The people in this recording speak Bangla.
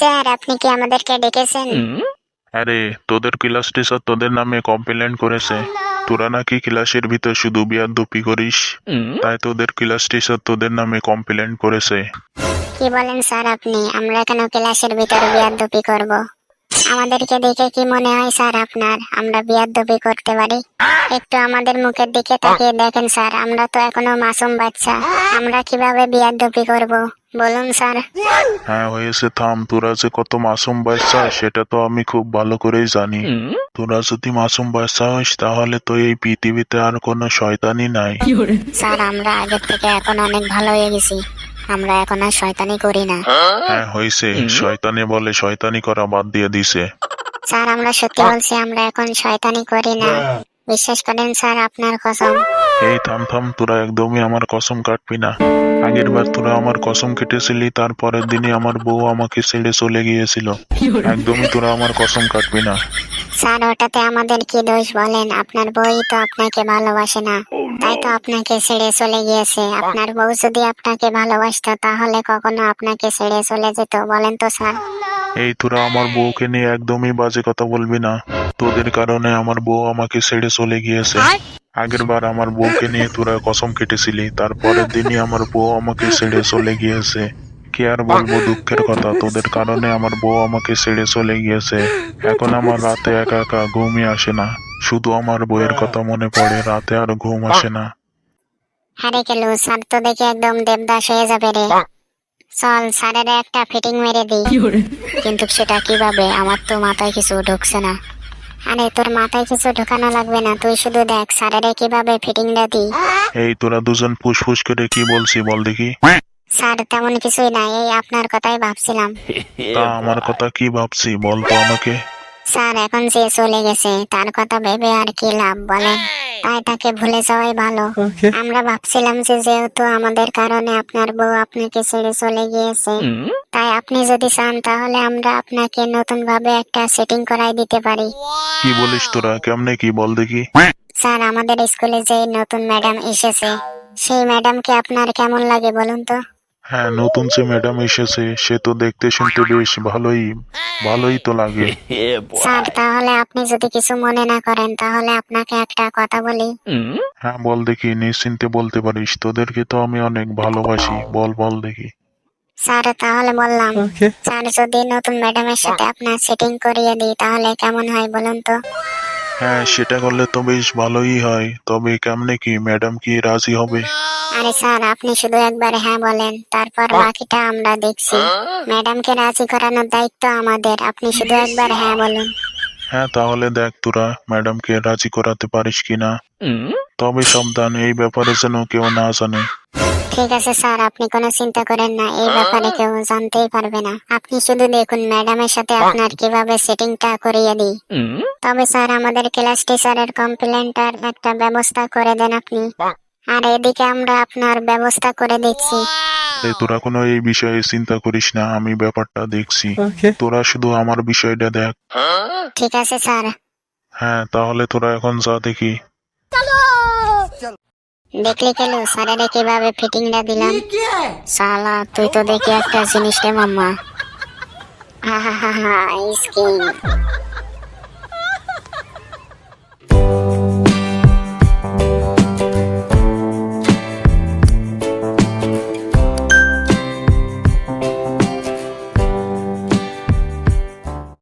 স্যার আপনি কি আমাদেরকে ডেকেছেন? আরে তোদের ক্লাস টিচার তোদের নামে কমপ্লেন করেছে। তোরা নাকি ক্লাসের ভিতর শুধু বিয়াদবি করিস, তাই তোদের ক্লাস টিচার তোদের নামে কমপ্লেন করেছে। কি বলেন স্যার আপনি? আমরা কেন ক্লাসের ভিতরে বিয়াদবি করব? আমাদেরকে দেখে কি মনে হয় স্যার আপনার আমরা বিয়াদবি করতে পারি? একটু আমাদের মুখের দিকে তাকিয়ে দেখেন স্যার, আমরা তো এখনো মাসুম বাচ্চা, আমরা কিভাবে বিয়াদবি করব বলুন স্যার। হ্যাঁ হয়েছে, থাম। তোরা যে কত মাসুম বাচ্চা সেটা তো আমি খুব ভালো করেই জানি। তোরা যদি মাসুম বাচ্চা হইস তাহলে তো এই পৃথিবীতে আর কোনো শয়তানি নাই। স্যার আমরা আগের থেকে এখন অনেক ভালো হয়ে গেছি, আমরা এখন আর শয়তানি করি না। হ্যাঁ হয়েছে, শয়তানি বলে শয়তানি করা বাদ দিয়ে দিছে। স্যার আমরা সত্যি বলছি, আমরা এখন শয়তানি করি না, বিশ্বাস করেন স্যার আপনার কসম। এই থাম থাম, তোরা একদমই আমার কসম কাটবি না। আগের বার তোরা আমার কসম কেটেছিলি, তারপরের দিনই আমার বউ আমাকে ছেড়ে চলে গিয়েছিল। একদমই তোরা আমার কসম কাটবি না। স্যার ওটাতে আমাদের কি দোষ বলেন? আপনার বউই তো আপনাকে ভালোবাসে না, তাই তো আপনাকে ছেড়ে চলে গিয়েছে। আপনার বউ যদি আপনাকে ভালোবাসতো তাহলে কখনো আপনাকে ছেড়ে চলে যেত বলেন তো স্যার? এই তোরা আমার বউকে নিয়ে একদমই বাজে কথা বলবি না। তোদের কারণে আমার বউ আমাকে ছেড়ে চলে গিয়েছে। আগের বার আমার বউকে নিয়ে তোরা কসম কেটেছিলি, তারপরের দিনই আমার বউ আমাকে ছেড়ে চলে গিয়েছে। কি আর বলবো দুঃখের কথা, তোদের কারণে আমার বউ আমাকে ছেড়ে চলে গিয়েছে। এখন আমার রাতে একা একা ঘুমই আসে না, শুধু আমার বউয়ের কথা মনে পড়ে, রাতে আর ঘুম আসে না। আরে কেলু, স্যার তো দেখে একদম দেবদাস হয়ে যাবে রে। চল স্যারের একটা ফিটিং মেরে দিই। কিন্তু সেটা কিভাবে? আমার তো মাথায় কিছু ঢুকছে না। আরে তোর মাথায় কিছু ঢোকানো লাগবে না, তুই শুধু দেখ স্যারের কিভাবে ফিটিংটা দিই। এই তোরা দুজন ফুসফুস করে কি বলছি বল দেখি। স্যার তেমন কিছুই না, এই আপনার কথাই ভাবছিলাম। তা আমার কথা কি ভাবছি বল তো আমাকে। স্যার এখন যে চলে গেছে তার কথা ভেবে আর কি লাভ বলেন? তাই তাকে ভুলে যাওয়াই ভালো। আমরা ভাবছিলাম যে যেহেতু আমাদের কারণে আপনার বউ আপনাকে ছেড়ে চলে গিয়েছে, তাই আপনি যদি চান তাহলে আমরা আপনাকে নতুন ভাবে একটা সেটিং করাই দিতে পারি। কি বলিস তোরা? কেমনে কি বল দেখি। স্যার আমাদের স্কুলে যে নতুন ম্যাডাম এসেছে, সেই ম্যাডামকে আপনার কেমন লাগে বলুন তো? হ্যাঁ, নতুন যে ম্যাডাম এসেছে সে তো দেখতে শুনতে বেশ ভালোই ভালোই তো লাগে। স্যার তাহলে আপনি যদি কিছু মনে না করেন তাহলে আপনাকে একটা কথা বলি। হ্যাঁ বল দেখি, নিশ্চিন্তে বলতে পারিস, তোদেরকে তো আমি অনেক ভালোবাসি, বল বল দেখি। স্যার তাহলে বললাম, স্যার যদি নতুন ম্যাডামের সাথে আপনার সেটিং করিয়ে দিই তাহলে কেমন হয় বলুন তো? হ্যাঁ সেটা করলে তো বেশ ভালোই হয়, তবে কেমনে কি, ম্যাডাম কি রাজি হবে? আরে স্যার আপনি শুধু একবার হ্যাঁ বলেন, তারপর বাকিটা আমরা দেখছি। ম্যাডামকে রাজি করানোর দায়িত্ব আমাদের, আপনি শুধু একবার হ্যাঁ বলুন। হ্যাঁ তাহলে দেখ তোরা ম্যাডামকে রাজি করাতে পারিস কিনা। তবে সাবধান, এই ব্যাপারে যেন কেউ না জানে। ঠিক আছে স্যার, আপনি কোনো চিন্তা করেন না, এই ব্যাপারে কেউ জানতেই পারবে না। আপনি শুধু দেখুন ম্যাডামের সাথে আপনার কিভাবে সেটিংটা করিয়ে দিই। তবে স্যার আমাদের ক্লাস টিচারের কমপ্লেন্টার একটা ব্যবস্থা করে দেন আপনি, আর এদিকে আমরা আপনার ব্যবস্থা করে দিচ্ছি। তোরা কোনো এই বিষয়ে চিন্তা করিস না, আমি ব্যাপারটা দেখছি। তোরা শুধু আমার বিষয়টা দেখ। ঠিক আছে স্যার। হ্যাঁ তাহলে তোরা এখন যা দেখি। দেখলি কেন স্যারের কিভাবে ফিটিংটা দিলাম? শালা তুই তো দেখি একটা জিনিস রে মাম্মা। হা হা হা হা, স্কিন